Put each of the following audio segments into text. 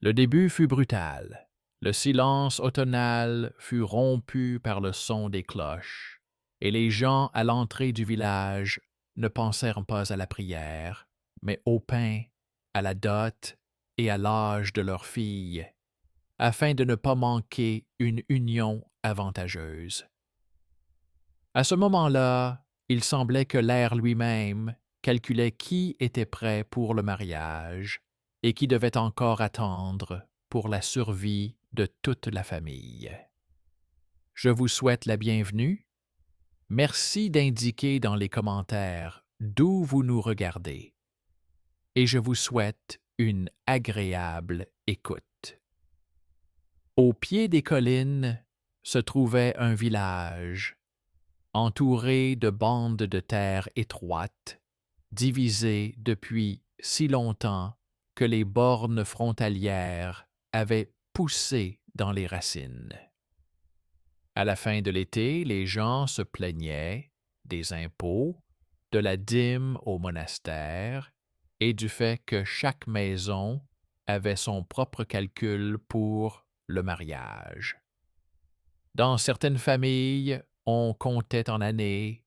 Le début fut brutal. Le silence automnal fut rompu par le son des cloches, et les gens à l'entrée du village ne pensèrent pas à la prière, mais au pain, à la dot et à l'âge de leur fille, afin de ne pas manquer une union avantageuse. À ce moment-là, il semblait que l'air lui-même calculait qui était prêt pour le mariage et qui devait encore attendre pour la survie de toute la famille. Je vous souhaite la bienvenue. Merci d'indiquer dans les commentaires d'où vous nous regardez. Et je vous souhaite une agréable écoute. Au pied des collines se trouvait un village, entouré de bandes de terre étroites, divisées depuis si longtemps que les bornes frontalières avaient poussé dans les racines. À la fin de l'été, les gens se plaignaient des impôts, de la dîme au monastère et du fait que chaque maison avait son propre calcul pour le mariage. Dans certaines familles, on comptait en années,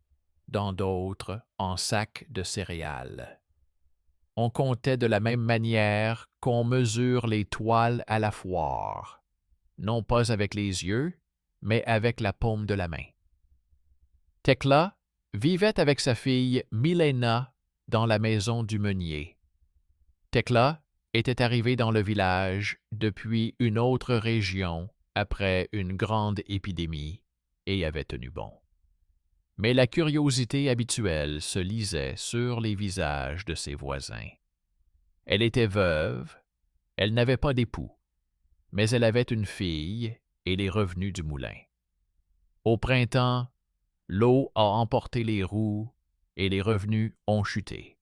dans d'autres en sacs de céréales. On comptait de la même manière qu'on mesure les toiles à la foire, non pas avec les yeux, mais avec la paume de la main. Thekla vivait avec sa fille Milena dans la maison du meunier. Thekla était arrivée dans le village depuis une autre région après une grande épidémie et avait tenu bon. Mais la curiosité habituelle se lisait sur les visages de ses voisins. Elle était veuve, elle n'avait pas d'époux, mais elle avait une fille et les revenus du moulin. Au printemps, l'eau a emporté les roues et les revenus ont chuté.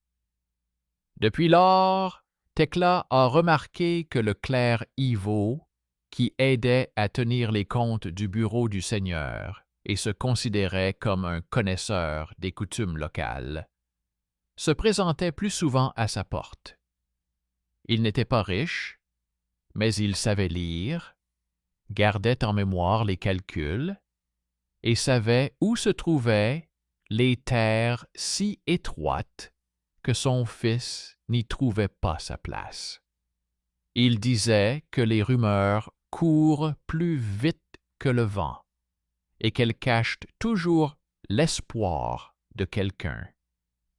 Depuis lors, Thekla a remarqué que le clerc Ivo, qui aidait à tenir les comptes du bureau du seigneur et se considérait comme un connaisseur des coutumes locales, se présentait plus souvent à sa porte. Il n'était pas riche, mais il savait lire, gardait en mémoire les calculs et savait où se trouvaient les terres si étroites que son fils n'y trouvait pas sa place. Il disait que les rumeurs courent plus vite que le vent et qu'elles cachent toujours l'espoir de quelqu'un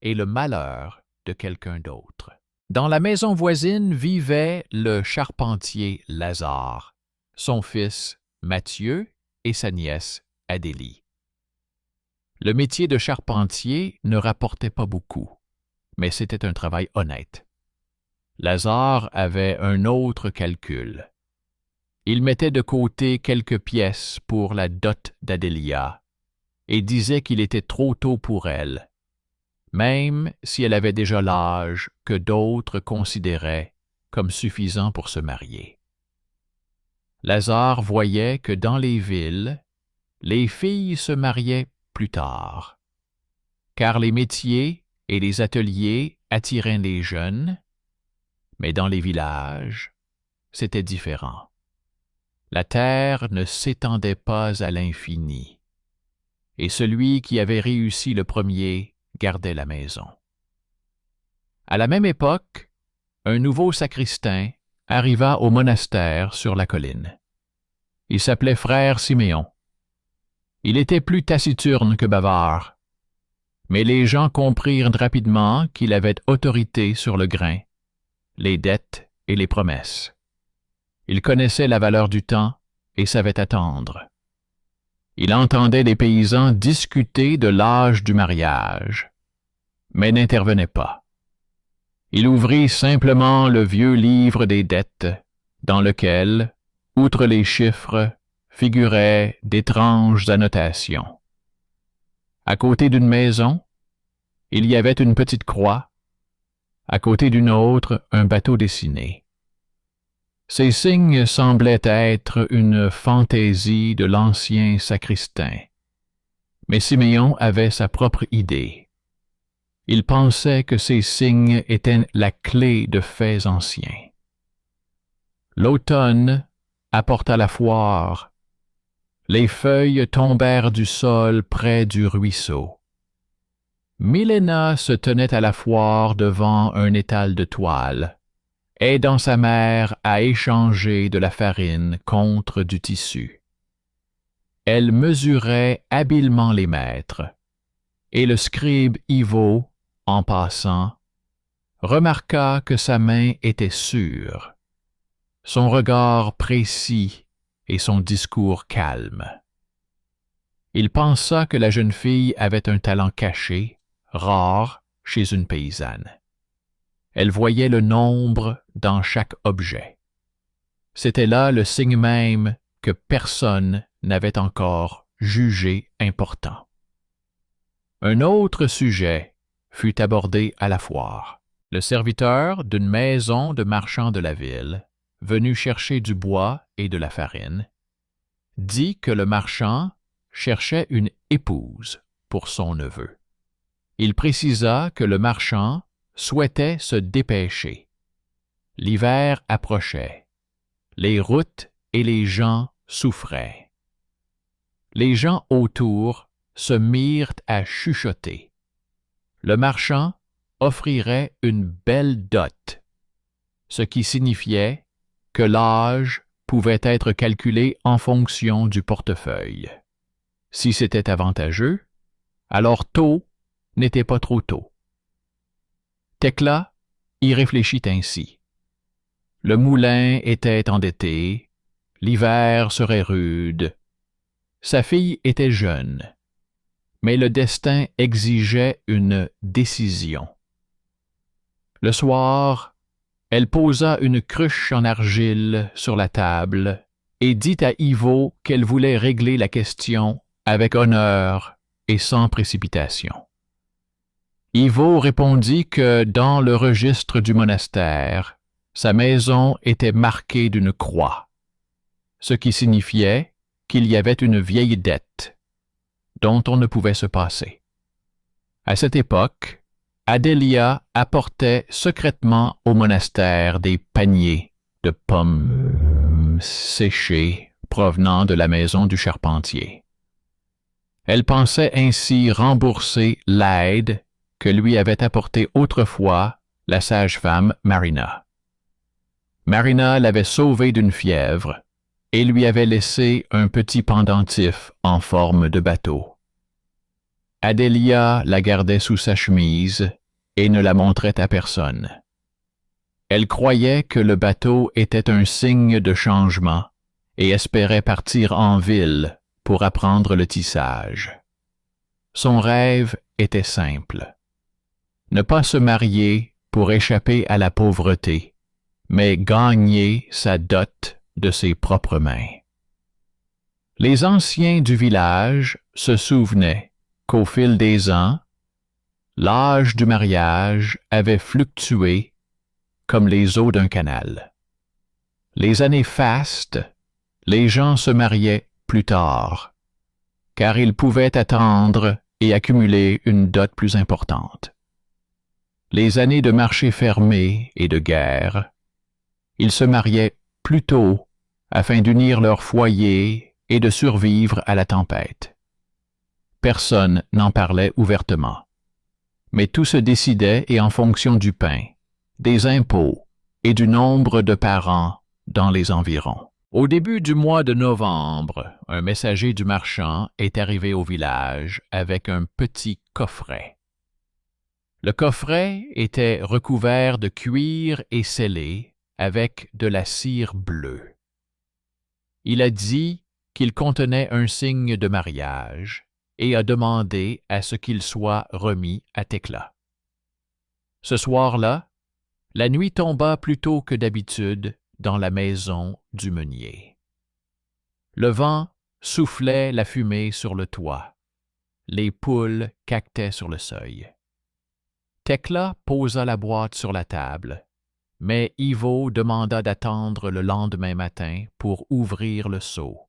et le malheur de quelqu'un d'autre. Dans la maison voisine vivait le charpentier Lazare, son fils Mathieu et sa nièce Adélie. Le métier de charpentier ne rapportait pas beaucoup, mais c'était un travail honnête. Lazare avait un autre calcul. Il mettait de côté quelques pièces pour la dot d'Adélia et disait qu'il était trop tôt pour elle, même si elle avait déjà l'âge que d'autres considéraient comme suffisant pour se marier. Lazare voyait que dans les villes, les filles se mariaient plus tard, car les métiers et les ateliers attiraient les jeunes, mais dans les villages, c'était différent. La terre ne s'étendait pas à l'infini, et celui qui avait réussi le premier gardait la maison. À la même époque, un nouveau sacristain arriva au monastère sur la colline. Il s'appelait frère Siméon. Il était plus taciturne que bavard, mais les gens comprirent rapidement qu'il avait autorité sur le grain, les dettes et les promesses. Il connaissait la valeur du temps et savait attendre. Il entendait les paysans discuter de l'âge du mariage, mais n'intervenait pas. Il ouvrit simplement le vieux livre des dettes, dans lequel, outre les chiffres, figuraient d'étranges annotations. À côté d'une maison, il y avait une petite croix, à côté d'une autre, un bateau dessiné. Ces signes semblaient être une fantaisie de l'ancien sacristain, mais Siméon avait sa propre idée. Il pensait que ces signes étaient la clé de faits anciens. L'automne apporta la foire. Les feuilles tombèrent du sol près du ruisseau. Milena se tenait à la foire devant un étal de toile, aidant sa mère à échanger de la farine contre du tissu. Elle mesurait habilement les mètres, et le scribe Ivo, en passant, remarqua que sa main était sûre, son regard précis et son discours calme. Il pensa que la jeune fille avait un talent caché, rare chez une paysanne. Elle voyait le nombre dans chaque objet. C'était là le signe même que personne n'avait encore jugé important. Un autre sujet fut abordé à la foire. Le serviteur d'une maison de marchand de la ville, venu chercher du bois et de la farine, dit que le marchand cherchait une épouse pour son neveu. Il précisa que le marchand souhaitait se dépêcher. L'hiver approchait. Les routes et les gens souffraient. Les gens autour se mirent à chuchoter. Le marchand offrirait une belle dot, ce qui signifiait que l'âge pouvait être calculé en fonction du portefeuille. Si c'était avantageux, alors tôt n'était pas trop tôt. Tekla y réfléchit ainsi. Le moulin était endetté, l'hiver serait rude. Sa fille était jeune, mais le destin exigeait une décision. Le soir, elle posa une cruche en argile sur la table et dit à Ivo qu'elle voulait régler la question avec honneur et sans précipitation. Ivo répondit que dans le registre du monastère, sa maison était marquée d'une croix, ce qui signifiait qu'il y avait une vieille dette dont on ne pouvait se passer. À cette époque, Adélia apportait secrètement au monastère des paniers de pommes séchées provenant de la maison du charpentier. Elle pensait ainsi rembourser l'aide que lui avait apportée autrefois la sage-femme Marina. Marina l'avait sauvée d'une fièvre et lui avait laissé un petit pendentif en forme de bateau. Adélia la gardait sous sa chemise et ne la montrait à personne. Elle croyait que le bateau était un signe de changement et espérait partir en ville pour apprendre le tissage. Son rêve était simple. Ne pas se marier pour échapper à la pauvreté, mais gagner sa dot de ses propres mains. Les anciens du village se souvenaient qu'au fil des ans, l'âge du mariage avait fluctué comme les eaux d'un canal. Les années fastes, les gens se mariaient plus tard, car ils pouvaient attendre et accumuler une dot plus importante. Les années de marché fermé et de guerre, ils se mariaient plus tôt afin d'unir leur foyer et de survivre à la tempête. Personne n'en parlait ouvertement, mais tout se décidait et en fonction du pain, des impôts et du nombre de parents dans les environs. Au début du mois de novembre, un messager du marchand est arrivé au village avec un petit coffret. Le coffret était recouvert de cuir et scellé avec de la cire bleue. Il a dit qu'il contenait un signe de mariage et a demandé à ce qu'il soit remis à Tekla. Ce soir-là, la nuit tomba plus tôt que d'habitude dans la maison du meunier. Le vent soufflait la fumée sur le toit. Les poules caquetaient sur le seuil. Tekla posa la boîte sur la table, mais Ivo demanda d'attendre le lendemain matin pour ouvrir le seau,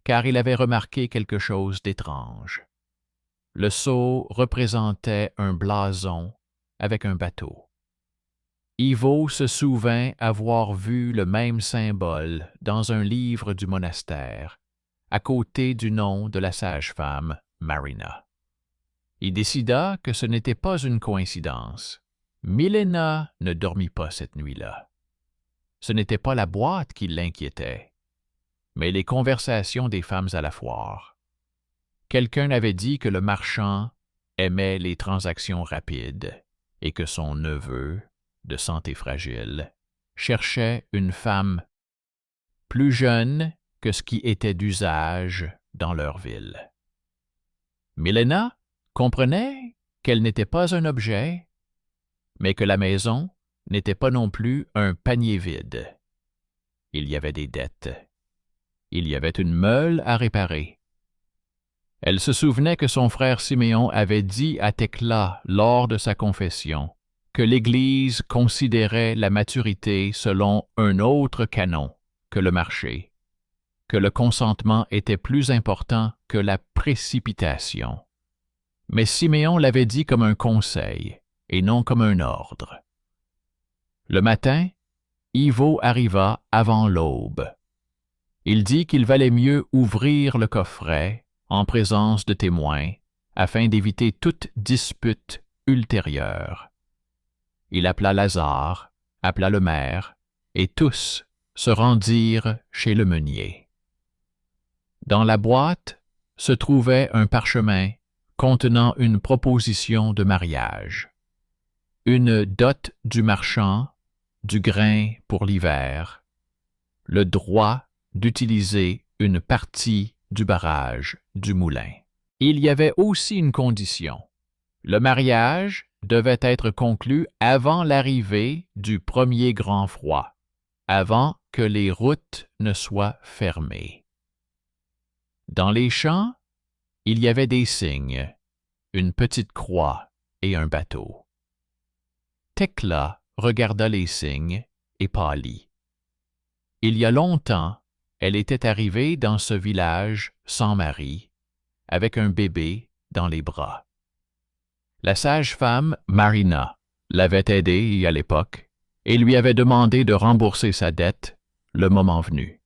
car il avait remarqué quelque chose d'étrange. Le seau représentait un blason avec un bateau. Ivo se souvint avoir vu le même symbole dans un livre du monastère, à côté du nom de la sage-femme Marina. Il décida que ce n'était pas une coïncidence. Milena ne dormit pas cette nuit-là. Ce n'était pas la boîte qui l'inquiétait, mais les conversations des femmes à la foire. Quelqu'un avait dit que le marchand aimait les transactions rapides et que son neveu, de santé fragile, cherchait une femme plus jeune que ce qui était d'usage dans leur ville. Milena comprenait qu'elle n'était pas un objet, mais que la maison n'était pas non plus un panier vide. Il y avait des dettes. Il y avait une meule à réparer. Elle se souvenait que son frère Siméon avait dit à Thecla lors de sa confession que l'Église considérait la maturité selon un autre canon que le marché, que le consentement était plus important que la précipitation. Mais Siméon l'avait dit comme un conseil et non comme un ordre. Le matin, Ivo arriva avant l'aube. Il dit qu'il valait mieux ouvrir le coffret en présence de témoins afin d'éviter toute dispute ultérieure. Il appela Lazare, appela le maire, et tous se rendirent chez le meunier. Dans la boîte se trouvait un parchemin contenant une proposition de mariage, une dot du marchand, du grain pour l'hiver, le droit d'utiliser une partie du barrage du moulin. Il y avait aussi une condition. Le mariage devait être conclu avant l'arrivée du premier grand froid, avant que les routes ne soient fermées. Dans les champs, il y avait des signes, une petite croix et un bateau. Thecla regarda les signes et pâlit. Il y a longtemps, elle était arrivée dans ce village sans mari, avec un bébé dans les bras. La sage-femme Marina l'avait aidée à l'époque et lui avait demandé de rembourser sa dette le moment venu.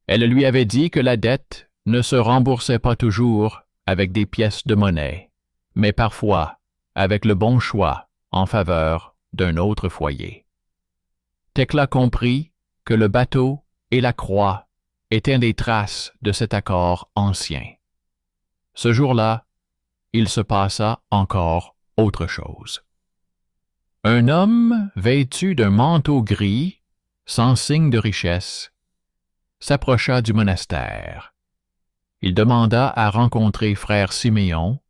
Elle lui avait dit que la dette ne se remboursait pas toujours avec des pièces de monnaie, mais parfois avec le bon choix en faveur d'un autre foyer. Thecla comprit que le bateau et la croix étaient des traces de cet accord ancien. Ce jour-là, il se passa encore autre chose. Un homme vêtu d'un manteau gris, sans signe de richesse, s'approcha du monastère. Il demanda à rencontrer frère Siméon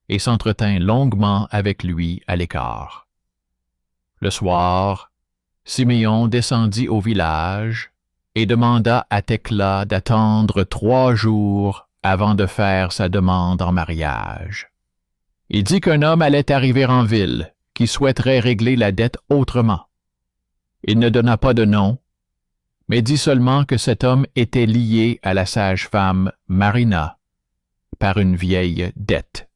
et s'entretint longuement avec lui à l'écart. Le soir, Siméon descendit au village et demanda à Thecla d'attendre 3 jours avant de faire sa demande en mariage. Il dit qu'un homme allait arriver en ville qui souhaiterait régler la dette autrement. Il ne donna pas de nom, mais dit seulement que cet homme était lié à la sage-femme Marina par une vieille dette.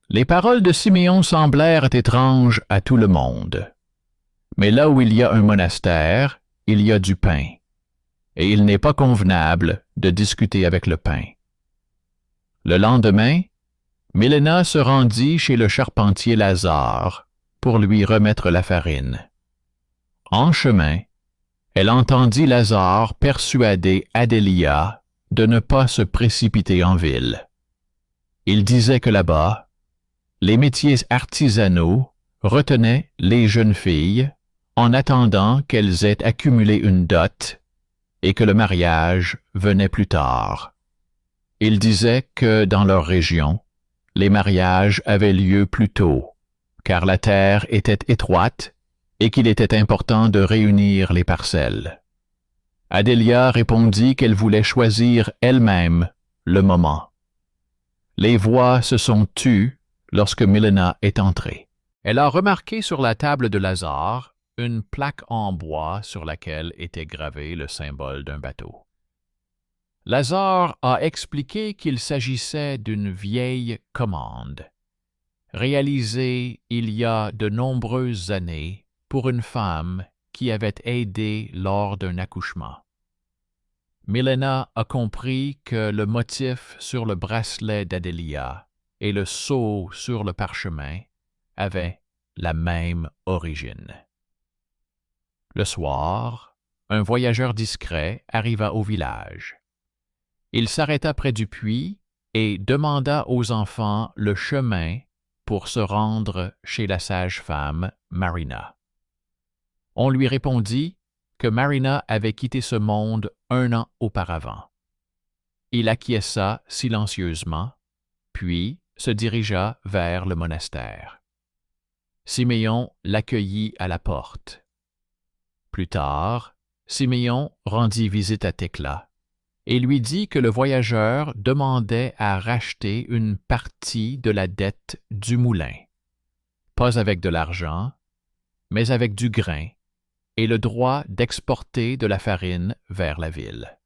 Les paroles de Siméon semblèrent étranges à tout le monde. Mais là où il y a un monastère, il y a du pain, et il n'est pas convenable de discuter avec le pain. Le lendemain, Milena se rendit chez le charpentier Lazare pour lui remettre la farine. En chemin, elle entendit Lazare persuader Adélia de ne pas se précipiter en ville. Il disait que là-bas, les métiers artisanaux retenaient les jeunes filles en attendant qu'elles aient accumulé une dot et que le mariage venait plus tard. Il disait que dans leur région, les mariages avaient lieu plus tôt, car la terre était étroite et qu'il était important de réunir les parcelles. Adélia répondit qu'elle voulait choisir elle-même le moment. Les voix se sont tues lorsque Milena est entrée. Elle a remarqué sur la table de Lazare une plaque en bois sur laquelle était gravé le symbole d'un bateau. Lazare a expliqué qu'il s'agissait d'une vieille commande, réalisée il y a de nombreuses années pour une femme qui avait aidé lors d'un accouchement. Milena a compris que le motif sur le bracelet d'Adelia et le sceau sur le parchemin avaient la même origine. Le soir, un voyageur discret arriva au village. Il s'arrêta près du puits et demanda aux enfants le chemin pour se rendre chez la sage-femme Marina. On lui répondit que Marina avait quitté ce monde 1 an auparavant. Il acquiesça silencieusement, puis se dirigea vers le monastère. Siméon l'accueillit à la porte. Plus tard, Siméon rendit visite à Thecla et lui dit que le voyageur demandait à racheter une partie de la dette du moulin, pas avec de l'argent, mais avec du grain, et le droit d'exporter de la farine vers la ville.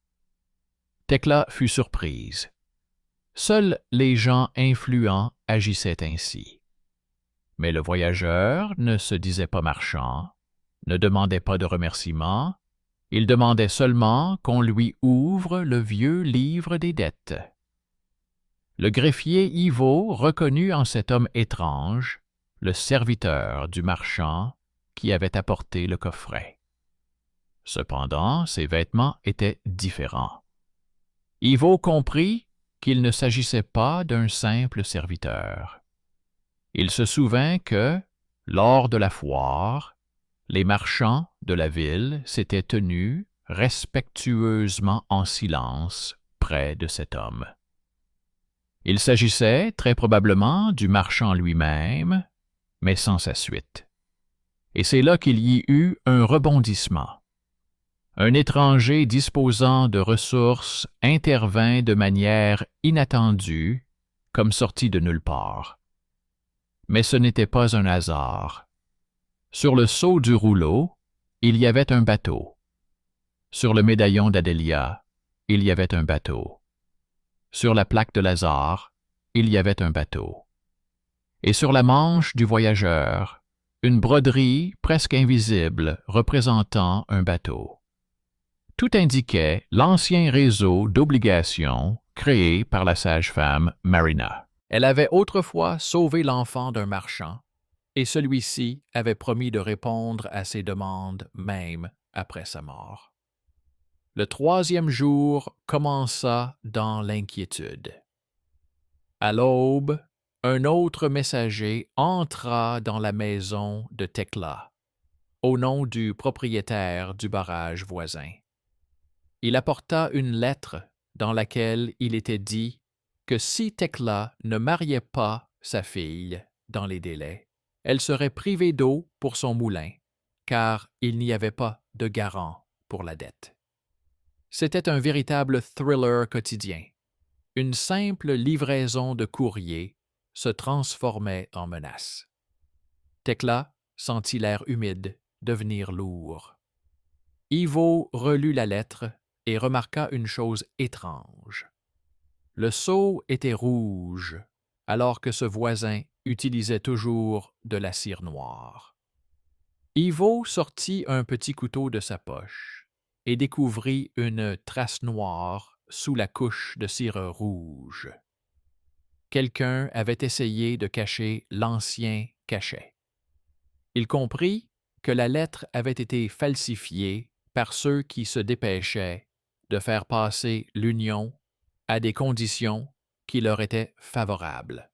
Thecla fut surprise. Seuls les gens influents agissaient ainsi. Mais le voyageur ne se disait pas marchand, ne demandait pas de remerciements, il demandait seulement qu'on lui ouvre le vieux livre des dettes. Le greffier Ivo reconnut en cet homme étrange le serviteur du marchand qui avait apporté le coffret. Cependant, ses vêtements étaient différents. Ivo comprit qu'il ne s'agissait pas d'un simple serviteur. Il se souvint que, lors de la foire, les marchands de la ville s'étaient tenus respectueusement en silence près de cet homme. Il s'agissait très probablement du marchand lui-même, mais sans sa suite. Et c'est là qu'il y eut un rebondissement. Un étranger disposant de ressources intervint de manière inattendue, comme sorti de nulle part. Mais ce n'était pas un hasard. Sur le sceau du rouleau, il y avait un bateau. Sur le médaillon d'Adelia, il y avait un bateau. Sur la plaque de Lazare, il y avait un bateau. Et sur la manche du voyageur, une broderie presque invisible représentant un bateau. Tout indiquait l'ancien réseau d'obligations créé par la sage-femme Marina. Elle avait autrefois sauvé l'enfant d'un marchand, et celui-ci avait promis de répondre à ses demandes même après sa mort. Le 3e jour commença dans l'inquiétude. À l'aube, un autre messager entra dans la maison de Thecla, au nom du propriétaire du barrage voisin. Il apporta une lettre dans laquelle il était dit que si Thecla ne mariait pas sa fille dans les délais, elle serait privée d'eau pour son moulin, car il n'y avait pas de garant pour la dette. C'était un véritable thriller quotidien. Une simple livraison de courrier se transformait en menace. Thecla sentit l'air humide devenir lourd. Ivo relut la lettre et remarqua une chose étrange. Le sceau était rouge, alors que ce voisin utilisait toujours de la cire noire. Ivo sortit un petit couteau de sa poche et découvrit une trace noire sous la couche de cire rouge. Quelqu'un avait essayé de cacher l'ancien cachet. Il comprit que la lettre avait été falsifiée par ceux qui se dépêchaient de faire passer l'union à des conditions qui leur étaient favorables.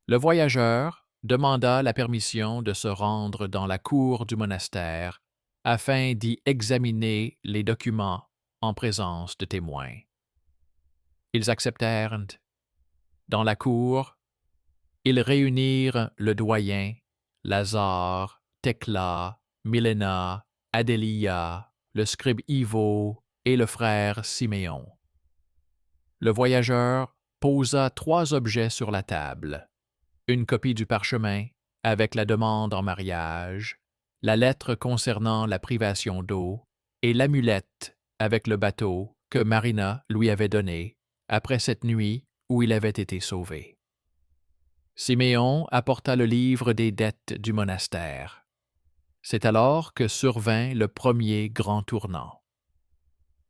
Le voyageur demanda la permission de se rendre dans la cour du monastère afin d'y examiner les documents en présence de témoins. Ils acceptèrent. Dans la cour, ils réunirent le doyen, Lazare, Thecla, Milena, Adelia, le scribe Ivo et le frère Siméon. Le voyageur posa 3 objets sur la table. Une copie du parchemin avec la demande en mariage, la lettre concernant la privation d'eau et l'amulette avec le bateau que Marina lui avait donné après cette nuit où il avait été sauvé. Siméon apporta le livre des dettes du monastère. C'est alors que survint le premier grand tournant.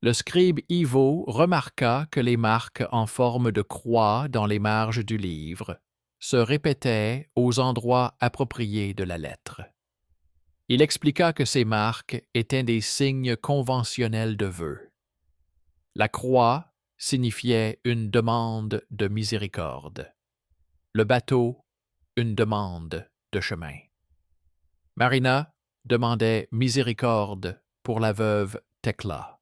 Le scribe Ivo remarqua que les marques en forme de croix dans les marges du livre se répétaient aux endroits appropriés de la lettre. Il expliqua que ces marques étaient des signes conventionnels de vœux. La croix signifiait une demande de miséricorde. Le bateau, une demande de chemin. Marina demandait miséricorde pour la veuve Thekla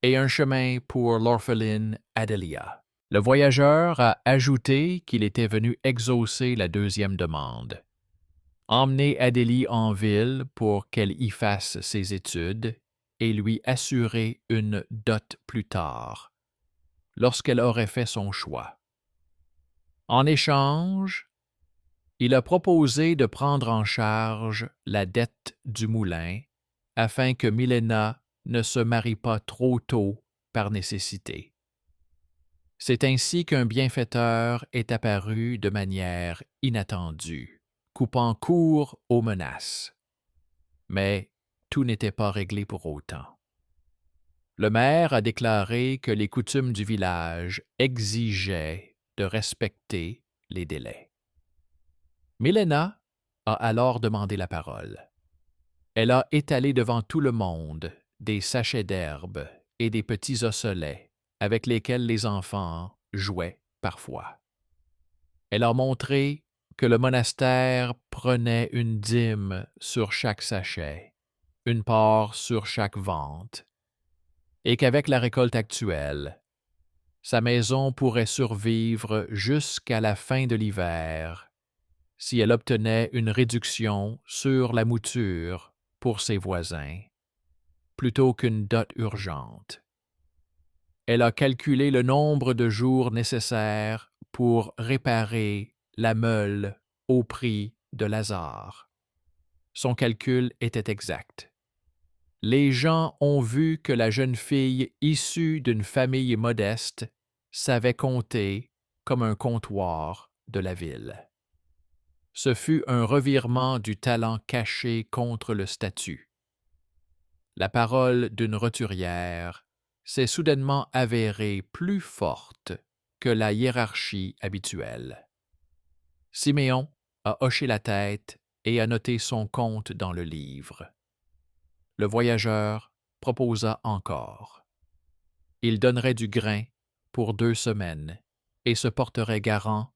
et un chemin pour l'orpheline Adelia. Le voyageur a ajouté qu'il était venu exaucer la deuxième demande. Emmener Adélie en ville pour qu'elle y fasse ses études et lui assurer une dot plus tard, lorsqu'elle aurait fait son choix. En échange, il a proposé de prendre en charge la dette du moulin afin que Milena ne se marie pas trop tôt par nécessité. C'est ainsi qu'un bienfaiteur est apparu de manière inattendue, coupant court aux menaces. Mais tout n'était pas réglé pour autant. Le maire a déclaré que les coutumes du village exigeaient de respecter les délais. Milena a alors demandé la parole. Elle a étalé devant tout le monde des sachets d'herbe et des petits osselets avec lesquels les enfants jouaient parfois. Elle a montré que le monastère prenait une dîme sur chaque sachet, une part sur chaque vente, et qu'avec la récolte actuelle, sa maison pourrait survivre jusqu'à la fin de l'hiver si elle obtenait une réduction sur la mouture pour ses voisins, plutôt qu'une dot urgente. Elle a calculé le nombre de jours nécessaires pour réparer la meule au prix de Lazare. Son calcul était exact. Les gens ont vu que la jeune fille issue d'une famille modeste savait compter comme un comptoir de la ville. Ce fut un revirement du talent caché contre le statut. La parole d'une roturière s'est soudainement avérée plus forte que la hiérarchie habituelle. Siméon a hoché la tête et a noté son compte dans le livre. Le voyageur proposa encore. Il donnerait du grain pour 2 semaines et se porterait garant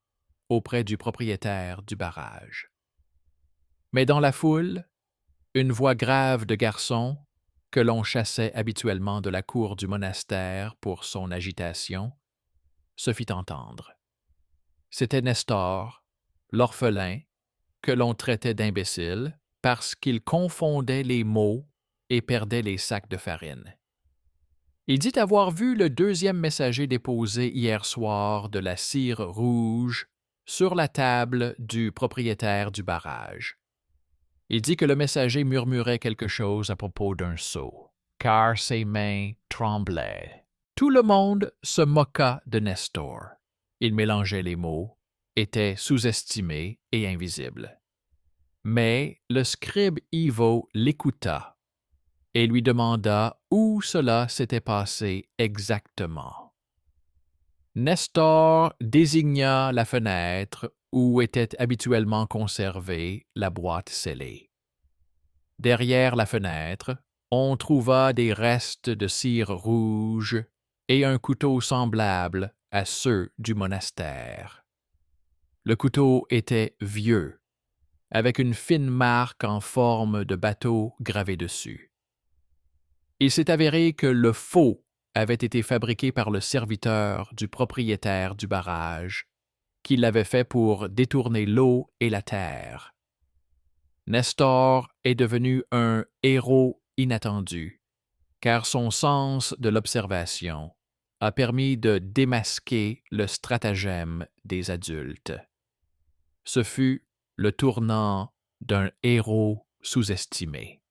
auprès du propriétaire du barrage. Mais dans la foule, une voix grave de garçon, que l'on chassait habituellement de la cour du monastère pour son agitation, se fit entendre. C'était Nestor, l'orphelin, que l'on traitait d'imbécile parce qu'il confondait les mots et perdait les sacs de farine. Il dit avoir vu le deuxième messager déposer hier soir de la cire rouge sur la table du propriétaire du barrage. Il dit que le messager murmurait quelque chose à propos d'un seau, car ses mains tremblaient. Tout le monde se moqua de Nestor. Il mélangeait les mots, était sous-estimé et invisible. Mais le scribe Ivo l'écouta et lui demanda où cela s'était passé exactement. Nestor désigna la fenêtre où était habituellement conservée la boîte scellée. Derrière la fenêtre, on trouva des restes de cire rouge et un couteau semblable à ceux du monastère. Le couteau était vieux, avec une fine marque en forme de bateau gravée dessus. Il s'est avéré que le faux avait été fabriqué par le serviteur du propriétaire du barrage, qui l'avait fait pour détourner l'eau et la terre. Nestor est devenu un héros inattendu, car son sens de l'observation a permis de démasquer le stratagème des adultes. Ce fut le tournant d'un héros sous-estimé.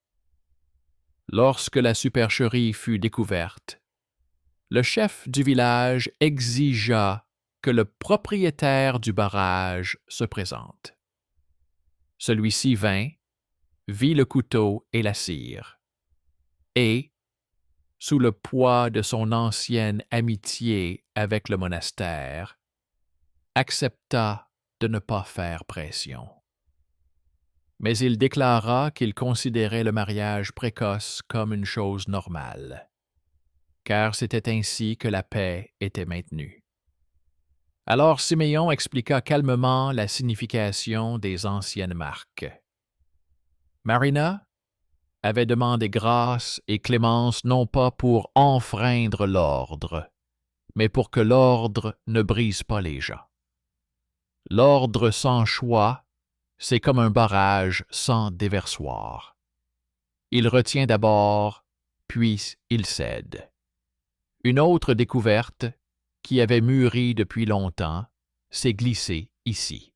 Lorsque la supercherie fut découverte, le chef du village exigea que le propriétaire du barrage se présente. Celui-ci vint, vit le couteau et la cire. Et, sous le poids de son ancienne amitié avec le monastère, accepta de ne pas faire pression. Mais il déclara qu'il considérait le mariage précoce comme une chose normale, car c'était ainsi que la paix était maintenue. Alors Siméon expliqua calmement la signification des anciennes marques. Marina avait demandé grâce et clémence non pas pour enfreindre l'ordre, mais pour que l'ordre ne brise pas les gens. L'ordre sans choix, c'est comme un barrage sans déversoir. Il retient d'abord, puis il cède. Une autre découverte, qui avait mûri depuis longtemps, s'est glissée ici.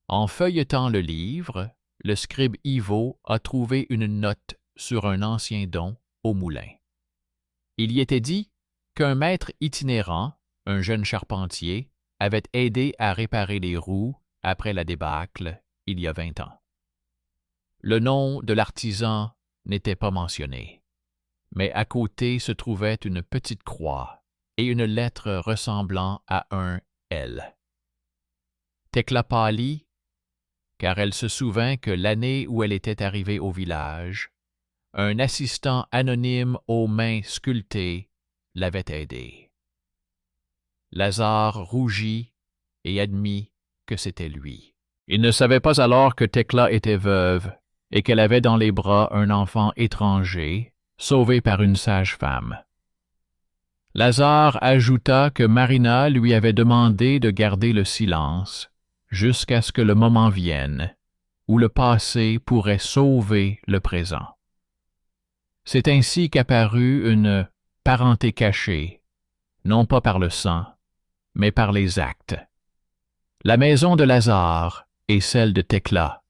En feuilletant le livre, le scribe Ivo a trouvé une note sur un ancien don au moulin. Il y était dit qu'un maître itinérant, un jeune charpentier, avait aidé à réparer les roues après la débâcle il y a 20 ans. Le nom de l'artisan n'était pas mentionné, mais à côté se trouvait une petite croix et une lettre ressemblant à un L. Tekla pâlit, car elle se souvint que l'année où elle était arrivée au village, un assistant anonyme aux mains sculptées l'avait aidée. Lazare rougit et admit que c'était lui. Il ne savait pas alors que Tekla était veuve et qu'elle avait dans les bras un enfant étranger, sauvé par une sage-femme. Lazare ajouta que Marina lui avait demandé de garder le silence jusqu'à ce que le moment vienne où le passé pourrait sauver le présent. C'est ainsi qu'apparut une parenté cachée, non pas par le sang, mais par les actes. La maison de Lazare et celle de Tekla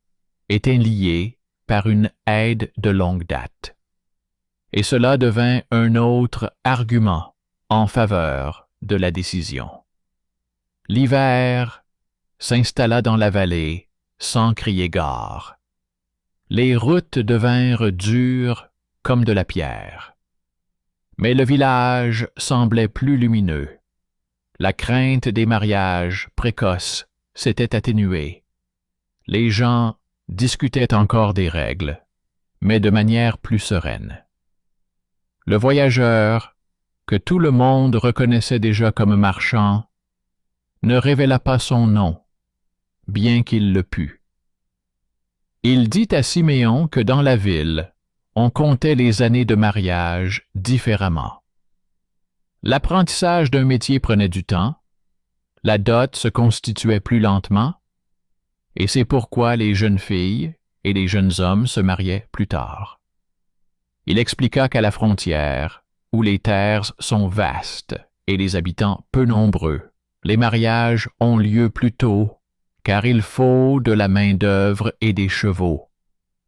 étaient liées par une aide de longue date. Et cela devint un autre argument en faveur de la décision. L'hiver s'installa dans la vallée sans crier gare. Les routes devinrent dures comme de la pierre. Mais le village semblait plus lumineux. La crainte des mariages précoces s'était atténuée. Les gens discutaient encore des règles, mais de manière plus sereine. Le voyageur, que tout le monde reconnaissait déjà comme marchand, ne révéla pas son nom, bien qu'il le pût. Il dit à Siméon que dans la ville, on comptait les années de mariage différemment. L'apprentissage d'un métier prenait du temps, la dot se constituait plus lentement, et c'est pourquoi les jeunes filles et les jeunes hommes se mariaient plus tard. Il expliqua qu'à la frontière, où les terres sont vastes et les habitants peu nombreux, les mariages ont lieu plus tôt, car il faut de la main-d'œuvre et des chevaux,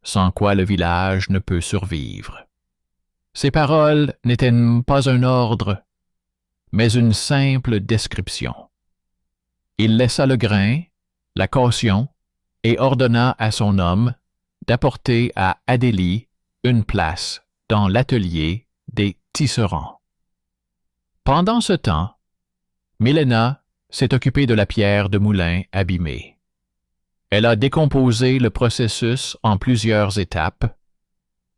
sans quoi le village ne peut survivre. Ces paroles n'étaient pas un ordre, mais une simple description. Il laissa le grain, la caution, et ordonna à son homme d'apporter à Adélie une place dans l'atelier des tisserands. Pendant ce temps, Milena s'est occupée de la pierre de moulin abîmée. Elle a décomposé le processus en plusieurs étapes,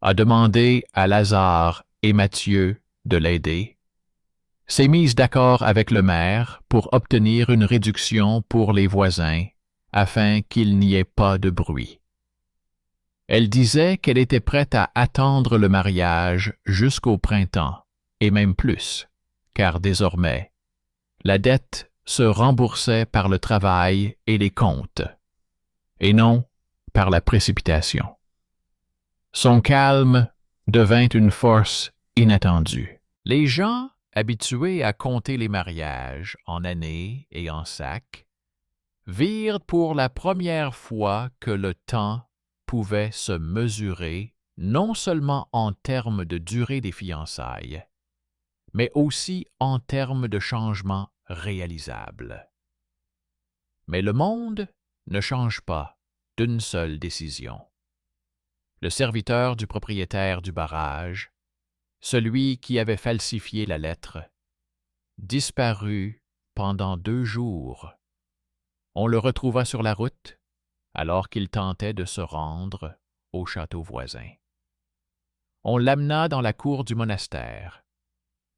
a demandé à Lazare et Mathieu de l'aider, s'est mise d'accord avec le maire pour obtenir une réduction pour les voisins afin qu'il n'y ait pas de bruit. Elle disait qu'elle était prête à attendre le mariage jusqu'au printemps, et même plus, car désormais, la dette se remboursait par le travail et les comptes, et non par la précipitation. Son calme devint une force inattendue. Les gens, habitués à compter les mariages en années et en sacs, virent pour la première fois que le temps pouvait se mesurer non seulement en termes de durée des fiançailles, mais aussi en termes de changements réalisables. Mais le monde ne change pas d'une seule décision. le serviteur du propriétaire du barrage, celui qui avait falsifié la lettre, disparut pendant 2 jours. On le retrouva sur la route, alors qu'il tentait de se rendre au château voisin. On l'amena dans la cour du monastère.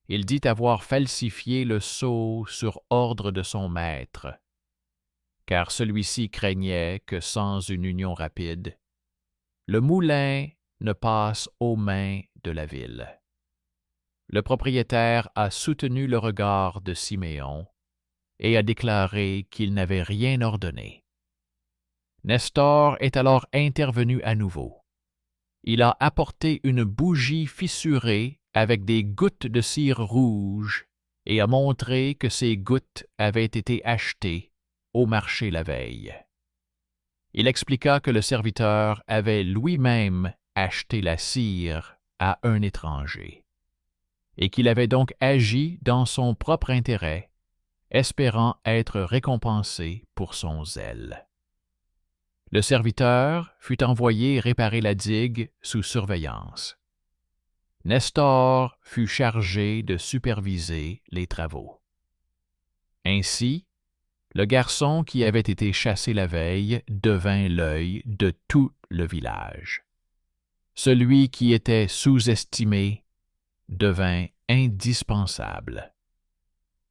Il dit avoir falsifié le sceau sur ordre de son maître, car celui-ci craignait que sans une union rapide, le moulin ne passe aux mains de la ville. Le propriétaire a soutenu le regard de Siméon et a déclaré qu'il n'avait rien ordonné. Nestor est alors intervenu à nouveau. Il a apporté une bougie fissurée avec des gouttes de cire rouge et a montré que ces gouttes avaient été achetées au marché la veille. Il expliqua que le serviteur avait lui-même acheté la cire à un étranger et qu'il avait donc agi dans son propre intérêt, espérant être récompensé pour son zèle. Le serviteur fut envoyé réparer la digue sous surveillance. Nestor fut chargé de superviser les travaux. Ainsi, le garçon qui avait été chassé la veille devint l'œil de tout le village. Celui qui était sous-estimé devint indispensable.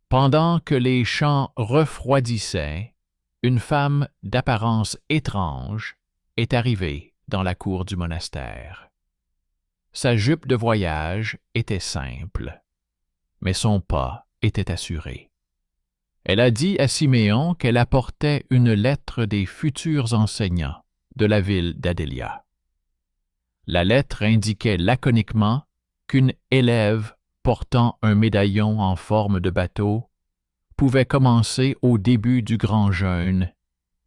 Pendant que les champs refroidissaient, une femme d'apparence étrange est arrivée dans la cour du monastère. Sa jupe de voyage était simple, mais son pas était assuré. Elle a dit à Siméon qu'elle apportait une lettre des futurs enseignants de la ville d'Adélia. La lettre indiquait laconiquement qu'une élève portant un médaillon en forme de bateau pouvait commencer au début du grand jeûne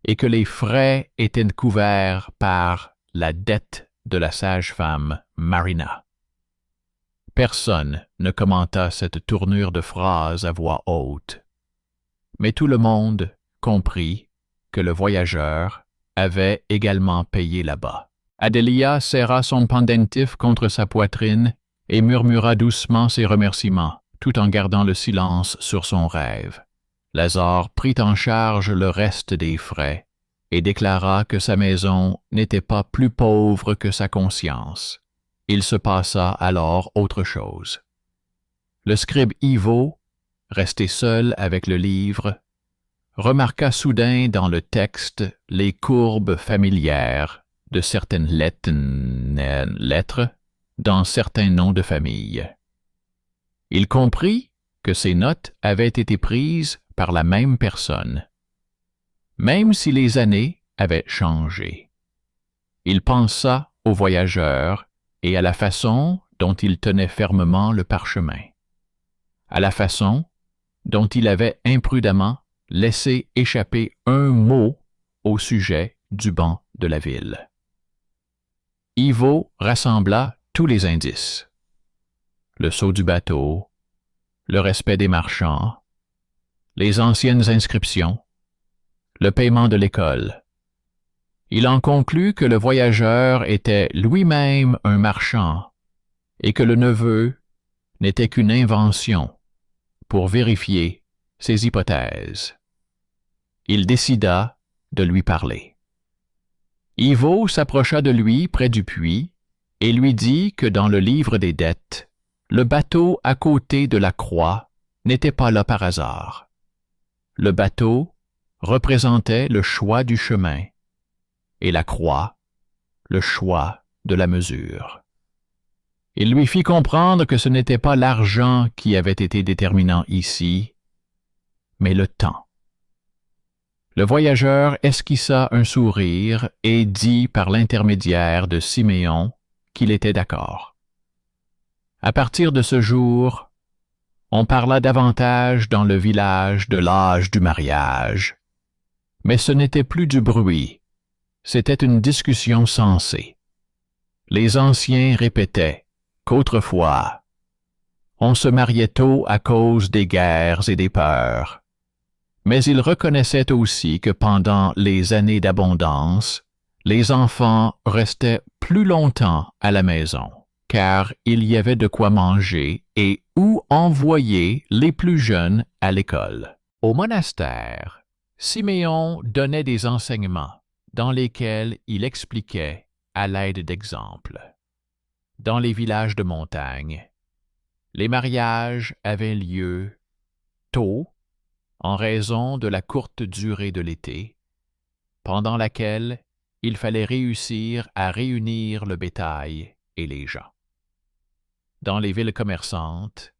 et que les frais étaient couverts par la dette de la sage-femme Marina. Personne ne commenta cette tournure de phrase à voix haute, mais tout le monde comprit que le voyageur avait également payé là-bas. Adélia serra son pendentif contre sa poitrine et murmura doucement ses remerciements, tout en gardant le silence sur son rêve. Lazare prit en charge le reste des frais et déclara que sa maison n'était pas plus pauvre que sa conscience. Il se passa alors autre chose. Le scribe Ivo, resté seul avec le livre, remarqua soudain dans le texte les courbes familières de certaines lettres dans certains noms de famille. Il comprit que ces notes avaient été prises par la même personne, même si les années avaient changé. Il pensa au voyageur et à la façon dont il tenait fermement le parchemin, à la façon dont il avait imprudemment laissé échapper un mot au sujet du ban de la ville. Ivo rassembla tous les indices. Le sceau du bateau, le respect des marchands, les anciennes inscriptions, le paiement de l'école. Il en conclut que le voyageur était lui-même un marchand et que le neveu n'était qu'une invention pour vérifier ses hypothèses. Il décida de lui parler. Ivo s'approcha de lui près du puits et lui dit que dans le livre des dettes, le bateau à côté de la croix n'était pas là par hasard. Le bateau représentait le choix du chemin et la croix, le choix de la mesure. Il lui fit comprendre que ce n'était pas l'argent qui avait été déterminant ici, mais le temps. Le voyageur esquissa un sourire et dit par l'intermédiaire de Siméon qu'il était d'accord. À partir de ce jour, on parla davantage dans le village de l'âge du mariage, mais ce n'était plus du bruit, c'était une discussion sensée. Les anciens répétaient qu'autrefois, on se mariait tôt à cause des guerres et des peurs, mais ils reconnaissaient aussi que pendant les années d'abondance, Les enfants restaient plus longtemps à la maison, car il y avait de quoi manger et où envoyer les plus jeunes à l'école. Au monastère, Siméon donnait des enseignements dans lesquels il expliquait à l'aide d'exemples. Dans les villages de montagne, les mariages avaient lieu tôt en raison de la courte durée de l'été, pendant laquelle il fallait réussir à réunir le bétail et les gens. Dans les villes commerçantes,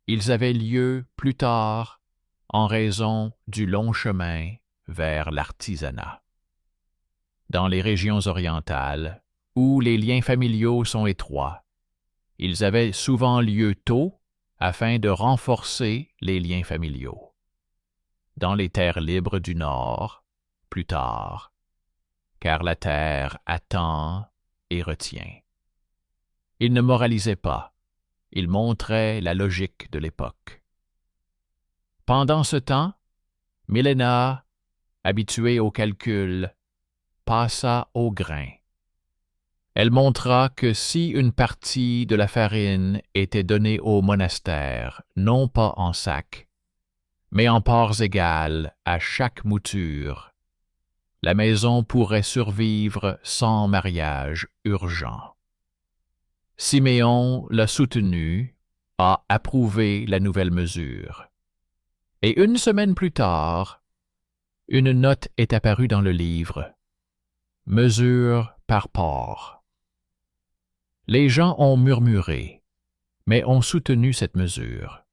ils avaient lieu plus tard en raison du long chemin vers l'artisanat. Dans les régions orientales, où les liens familiaux sont étroits, ils avaient souvent lieu tôt afin de renforcer les liens familiaux. Dans les terres libres du Nord, plus tard, car la terre attend et retient. Il ne moralisait pas, il montrait la logique de l'époque. Pendant ce temps, Milena, habituée au calcul, passa au grain. Elle montra que si une partie de la farine était donnée au monastère, non pas en sac, mais en parts égales à chaque mouture, la maison pourrait survivre sans mariage urgent. Siméon l'a soutenu, a approuvé la nouvelle mesure. Et une semaine plus tard, une note est apparue dans le livre. Mesure par part. Les gens ont murmuré, mais ont soutenu cette mesure.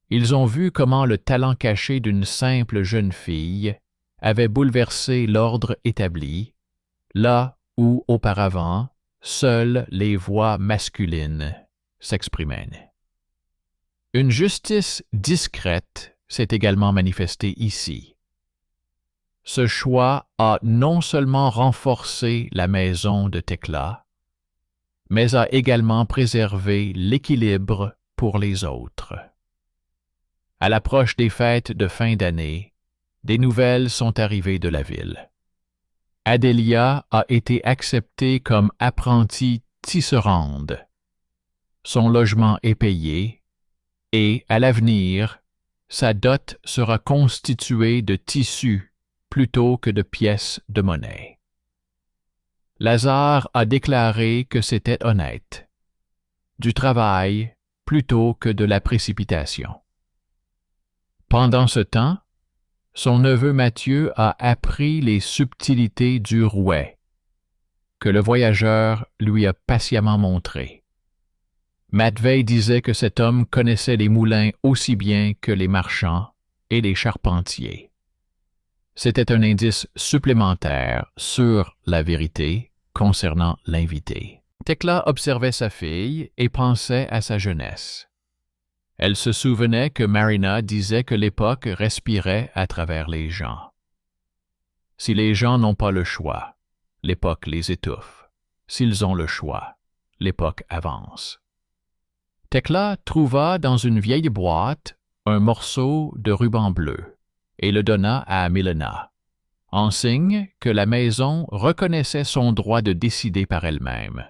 Ils ont vu comment le talent caché d'une simple jeune fille avait bouleversé l'ordre établi, là où, auparavant, seules les voix masculines s'exprimaient. Une justice discrète s'est également manifestée ici. Ce choix a non seulement renforcé la maison de Thekla, mais a également préservé l'équilibre pour les autres. À l'approche des fêtes de fin d'année, des nouvelles sont arrivées de la ville. Adélia a été acceptée comme apprentie tisserande. Son logement est payé et, à l'avenir, sa dot sera constituée de tissus plutôt que de pièces de monnaie. Lazare a déclaré que c'était honnête, du travail plutôt que de la précipitation. Pendant ce temps, son neveu Mathieu a appris les subtilités du rouet, que le voyageur lui a patiemment montrées. Matvei disait que cet homme connaissait les moulins aussi bien que les marchands et les charpentiers. C'était un indice supplémentaire sur la vérité concernant l'invité. Thekla observait sa fille et pensait à sa jeunesse. Elle se souvenait que Marina disait que l'époque respirait à travers les gens. Si les gens n'ont pas le choix, l'époque les étouffe. S'ils ont le choix, l'époque avance. Thekla trouva dans une vieille boîte un morceau de ruban bleu et le donna à Milena, en signe que la maison reconnaissait son droit de décider par elle-même.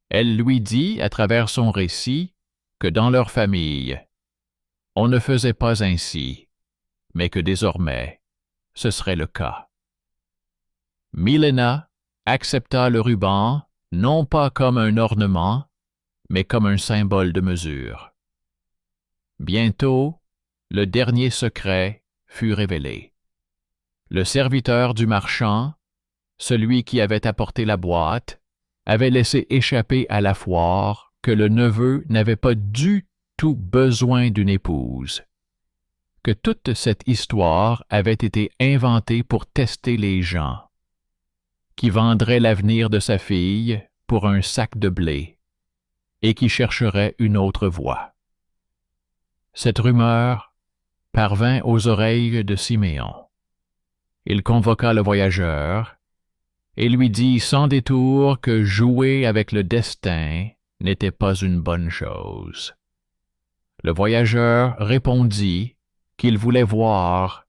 Elle lui dit, à travers son récit, que dans leur famille, on ne faisait pas ainsi, mais que désormais, ce serait le cas. Milena accepta le ruban non pas comme un ornement, mais comme un symbole de mesure. Bientôt, le dernier secret fut révélé. Le serviteur du marchand, celui qui avait apporté la boîte, avait laissé échapper à la foire que le neveu n'avait pas du tout besoin d'une épouse, que toute cette histoire avait été inventée pour tester les gens, qui vendraient l'avenir de sa fille pour un sac de blé et qui chercheraient une autre voie. Cette rumeur parvint aux oreilles de Siméon. Il convoqua le voyageur et lui dit sans détour que jouer avec le destin n'était pas une bonne chose. Le voyageur répondit qu'il voulait voir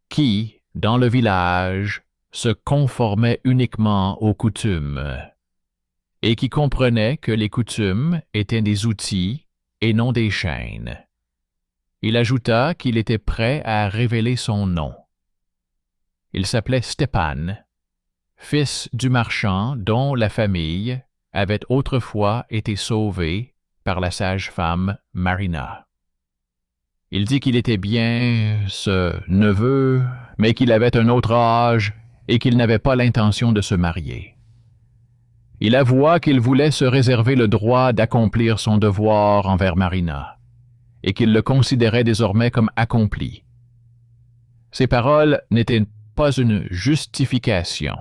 qui, dans le village, se conformait uniquement aux coutumes et qui comprenait que les coutumes étaient des outils et non des chaînes. Il ajouta qu'il était prêt à révéler son nom. Il s'appelait Stepan, fils du marchand dont la famille avait autrefois été sauvée par la sage-femme Marina. Il dit qu'il était bien ce neveu, mais qu'il avait un autre âge et qu'il n'avait pas l'intention de se marier. Il avoua qu'il voulait se réserver le droit d'accomplir son devoir envers Marina, et qu'il le considérait désormais comme accompli. Ces paroles n'étaient pas une justification,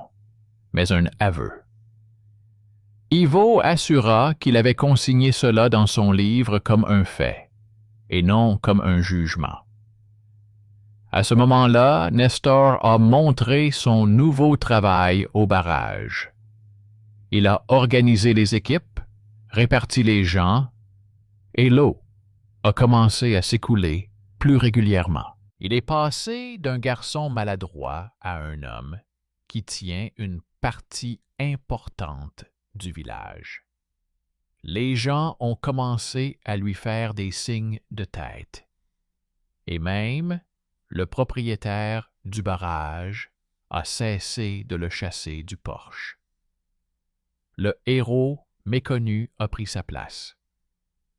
mais un aveu. Ivo assura qu'il avait consigné cela dans son livre comme un fait, et non comme un jugement. À ce moment-là, Nestor a montré son nouveau travail au barrage. Il a organisé les équipes, réparti les gens, et l'eau a commencé à s'écouler plus régulièrement. Il est passé d'un garçon maladroit à un homme qui tient une partie importante du village. Les gens ont commencé à lui faire des signes de tête. Et même le propriétaire du barrage a cessé de le chasser du porche. Le héros méconnu a pris sa place.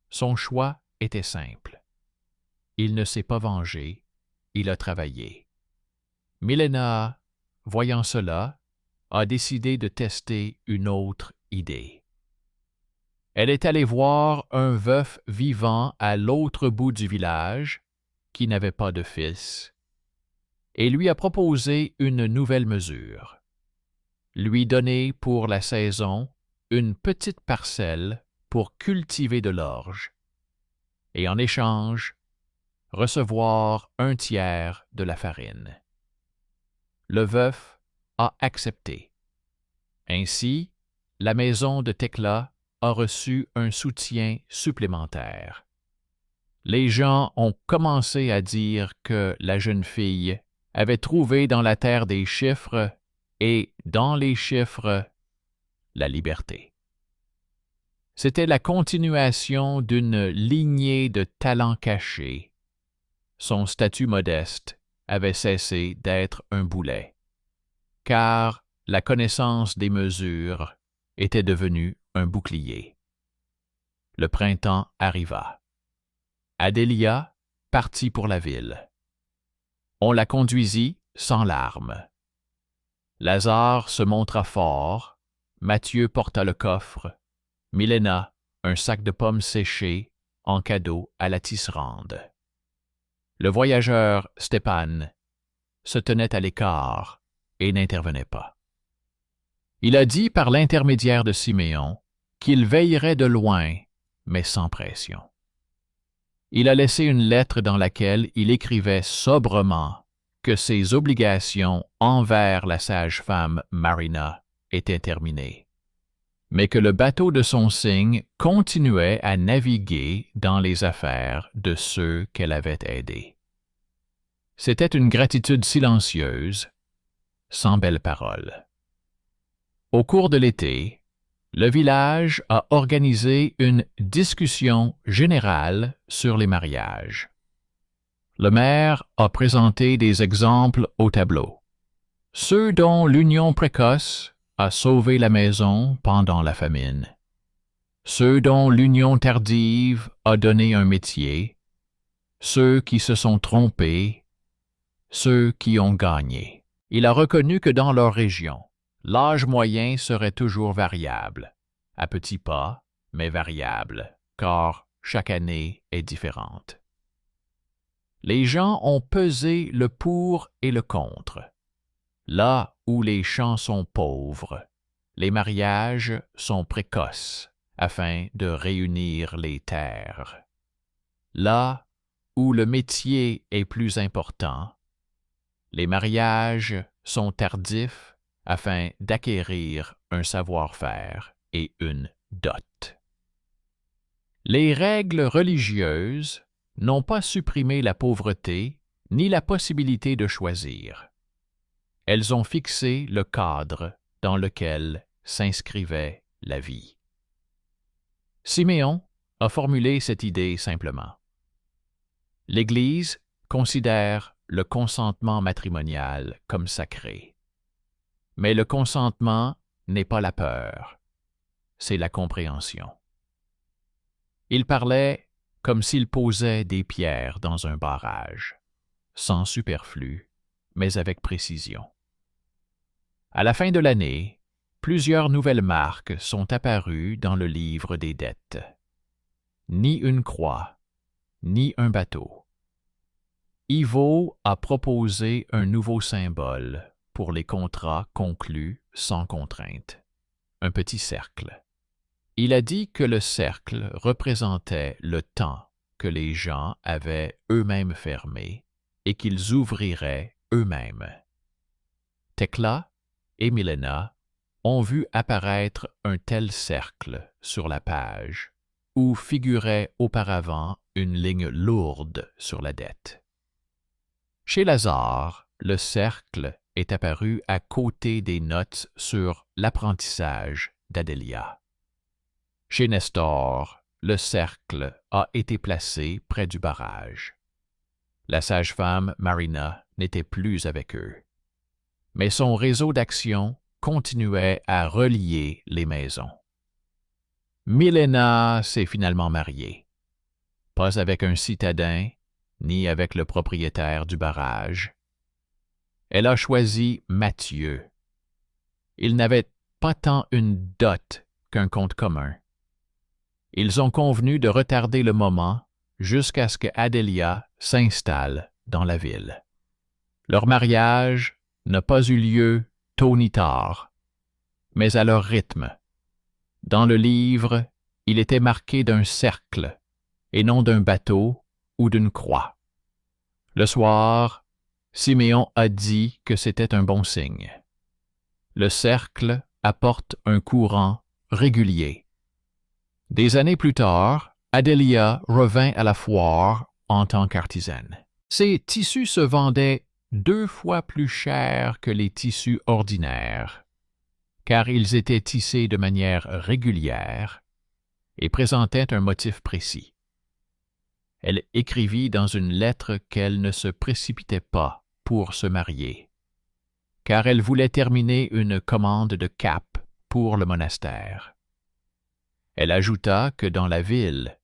Son choix était simple. Il ne s'est pas vengé, il a travaillé. Milena, voyant cela, a décidé de tester une autre idée. Elle est allée voir un veuf vivant à l'autre bout du village, qui n'avait pas de fils, et lui a proposé une nouvelle mesure. Lui donner pour la saison une petite parcelle pour cultiver de l'orge, et en échange, recevoir 1/3 de la farine. Le veuf a accepté. Ainsi, la maison de Thekla a reçu un soutien supplémentaire. Les gens ont commencé à dire que la jeune fille avait trouvé dans la terre des chiffres et, dans les chiffres, la liberté. C'était la continuation d'une lignée de talents cachés. Son statut modeste avait cessé d'être un boulet, car la connaissance des mesures était devenue un bouclier. Le printemps arriva. Adélia partit pour la ville. On la conduisit sans larmes. Lazare se montra fort, Mathieu porta le coffre, Milena un sac de pommes séchées en cadeau à la tisserande. Le voyageur Stepan se tenait à l'écart et n'intervenait pas. Il a dit par l'intermédiaire de Siméon qu'il veillerait de loin, mais sans pression. Il a laissé une lettre dans laquelle il écrivait sobrement que ses obligations envers la sage-femme Marina étaient terminées, mais que le bateau de son cygne continuait à naviguer dans les affaires de ceux qu'elle avait aidés. C'était une gratitude silencieuse, sans belles paroles. Au cours de l'été, le village a organisé une discussion générale sur les mariages. Le maire a présenté des exemples au tableau. Ceux dont l'union précoce a sauvé la maison pendant la famine. Ceux dont l'union tardive a donné un métier. Ceux qui se sont trompés. Ceux qui ont gagné. Il a reconnu que dans leur région, l'âge moyen serait toujours variable, à petits pas, mais variable, car chaque année est différente. Les gens ont pesé le pour et le contre. Là où les champs sont pauvres, les mariages sont précoces afin de réunir les terres. Là où le métier est plus important, les mariages sont tardifs afin d'acquérir un savoir-faire et une dot. Les règles religieuses n'ont pas supprimé la pauvreté ni la possibilité de choisir. elles ont fixé le cadre dans lequel s'inscrivait la vie. Siméon a formulé cette idée simplement. L'Église considère le consentement matrimonial comme sacré. Mais le consentement n'est pas la peur, c'est la compréhension. Il parlait comme s'il posait des pierres dans un barrage, sans superflu, mais avec précision. À la fin de l'année, plusieurs nouvelles marques sont apparues dans le livre des dettes. Ni une croix, ni un bateau. Ivo a proposé un nouveau symbole pour les contrats conclus sans contrainte, un petit cercle. Il a dit que le cercle représentait le temps que les gens avaient eux-mêmes fermé et qu'ils ouvriraient eux-mêmes. Tekla et Milena ont vu apparaître un tel cercle sur la page où figurait auparavant une ligne lourde sur la dette. Chez Lazare, le cercle est apparu à côté des notes sur l'apprentissage d'Adélia. Chez Nestor, le cercle a été placé près du barrage. La sage-femme Marina n'était plus avec eux, mais son réseau d'action continuait à relier les maisons. Milena s'est finalement mariée, pas avec un citadin, ni avec le propriétaire du barrage. Elle a choisi Mathieu. Il n'avait pas tant une dot qu'un compte commun. Ils ont convenu de retarder le moment jusqu'à ce que Adélia s'installe dans la ville. Leur mariage n'a pas eu lieu tôt ni tard, mais à leur rythme. Dans le livre, il était marqué d'un cercle et non d'un bateau ou d'une croix. Le soir, Siméon a dit que c'était un bon signe. Le cercle apporte un courant régulier. Des années plus tard, Adélia revint à la foire en tant qu'artisane. Ses tissus se vendaient 2 fois plus cher que les tissus ordinaires, car ils étaient tissés de manière régulière et présentaient un motif précis. Elle écrivit dans une lettre qu'elle ne se précipitait pas pour se marier, car elle voulait terminer une commande de capes pour le monastère. Elle ajouta que dans la ville,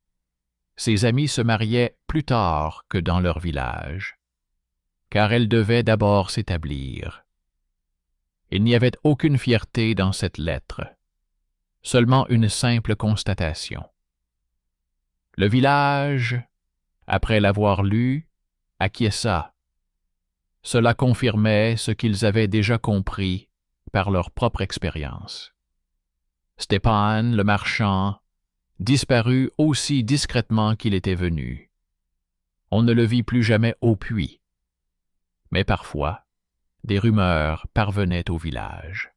ses amis se mariaient plus tard que dans leur village, car elle devait d'abord s'établir. Il n'y avait aucune fierté dans cette lettre, seulement une simple constatation. Le village, après l'avoir lu, acquiesça. Cela confirmait ce qu'ils avaient déjà compris par leur propre expérience. Stepan, le marchand, disparut aussi discrètement qu'il était venu. On ne le vit plus jamais au puits. Mais parfois, des rumeurs parvenaient au village,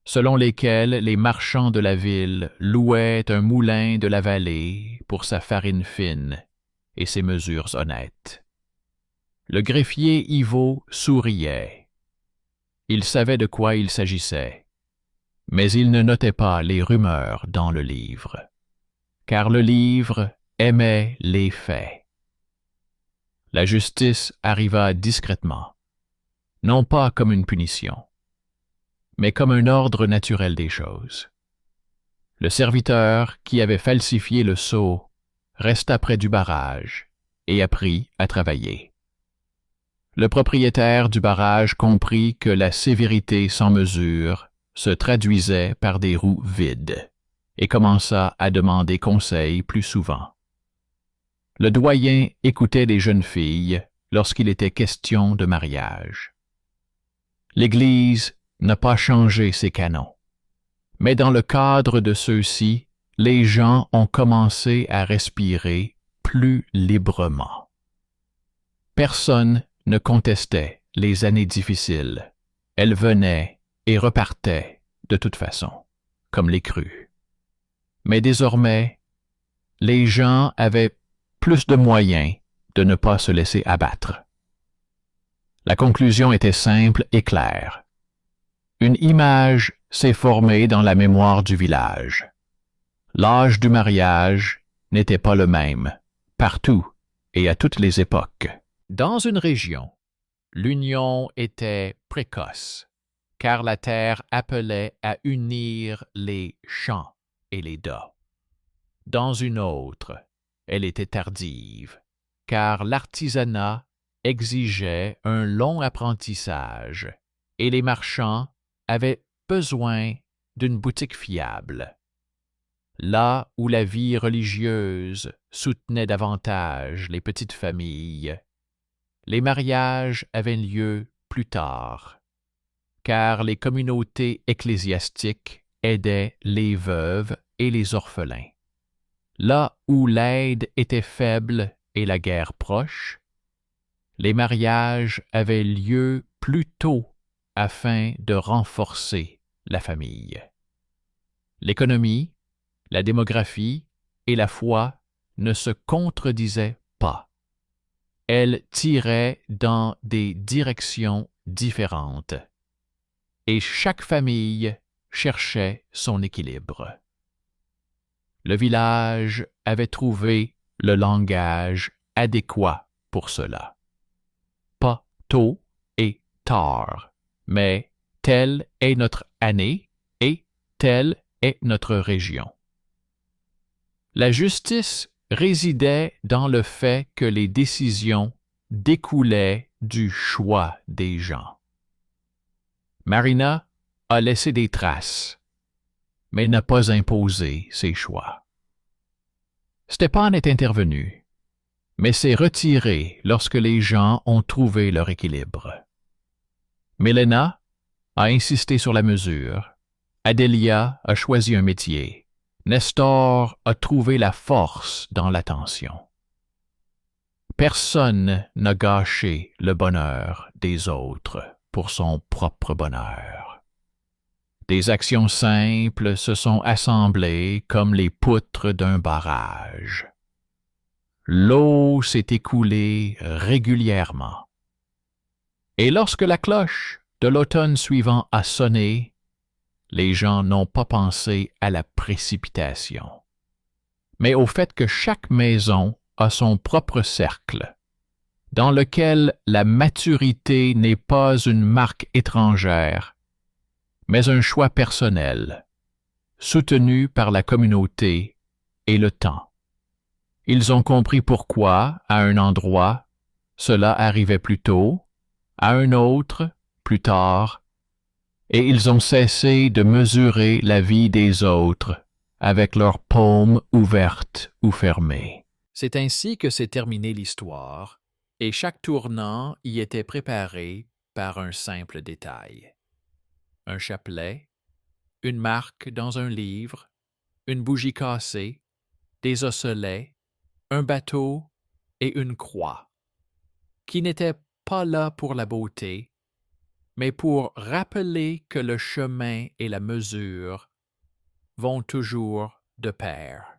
selon lesquelles les marchands de la ville louaient un moulin de la vallée pour sa farine fine et ses mesures honnêtes. Le greffier Ivo souriait. Il savait de quoi il s'agissait, mais il ne notait pas les rumeurs dans le livre, car le livre aimait les faits. La justice arriva discrètement, non pas comme une punition, mais comme un ordre naturel des choses. Le serviteur qui avait falsifié le sceau resta près du barrage et apprit à travailler. Le propriétaire du barrage comprit que la sévérité sans mesure se traduisait par des roues vides et commença à demander conseil plus souvent. Le doyen écoutait les jeunes filles lorsqu'il était question de mariage. L'Église n'a pas changé ses canons, mais dans le cadre de ceux-ci, les gens ont commencé à respirer plus librement. Personne ne contestait les années difficiles. Elles venaient et repartaient de toute façon, comme les crues. Mais désormais, les gens avaient plus de moyens de ne pas se laisser abattre. La conclusion était simple et claire. Une image s'est formée dans la mémoire du village. L'âge du mariage n'était pas le même, partout et à toutes les époques. Dans une région, l'union était précoce, car la terre appelait à unir les champs et les dos. Dans une autre, elle était tardive, car l'artisanat exigeait un long apprentissage et les marchands avaient besoin d'une boutique fiable. Là où la vie religieuse soutenait davantage les petites familles, les mariages avaient lieu plus tard, car les communautés ecclésiastiques aidaient les veuves et les orphelins. Là où l'aide était faible et la guerre proche, les mariages avaient lieu plus tôt afin de renforcer la famille. L'économie, la démographie et la foi ne se contredisaient pas. Elles tiraient dans des directions différentes, et chaque famille cherchait son équilibre. Le village avait trouvé le langage adéquat pour cela. Pas tôt et tard, mais telle est notre année et telle est notre région. La justice résidait dans le fait que les décisions découlaient du choix des gens. Marina a laissé des traces, mais n'a pas imposé ses choix. Stepan est intervenu, mais s'est retiré lorsque les gens ont trouvé leur équilibre. Milena a insisté sur la mesure. Adélia a choisi un métier. Nestor a trouvé la force dans l'attention. Personne n'a gâché le bonheur des autres pour son propre bonheur. Des actions simples se sont assemblées comme les poutres d'un barrage. L'eau s'est écoulée régulièrement. Et lorsque la cloche de l'automne suivant a sonné, les gens n'ont pas pensé à la précipitation, mais au fait que chaque maison a son propre cercle, dans lequel la maturité n'est pas une marque étrangère, mais un choix personnel, soutenu par la communauté et le temps. Ils ont compris pourquoi, à un endroit, cela arrivait plus tôt, à un autre, plus tard, et ils ont cessé de mesurer la vie des autres avec leurs paumes ouvertes ou fermées. C'est ainsi que s'est terminée l'histoire, et chaque tournant y était préparé par un simple détail. Un chapelet, une marque dans un livre, une bougie cassée, des osselets, un bateau et une croix, qui n'étaient pas là pour la beauté, mais pour rappeler que le chemin et la mesure vont toujours de pair.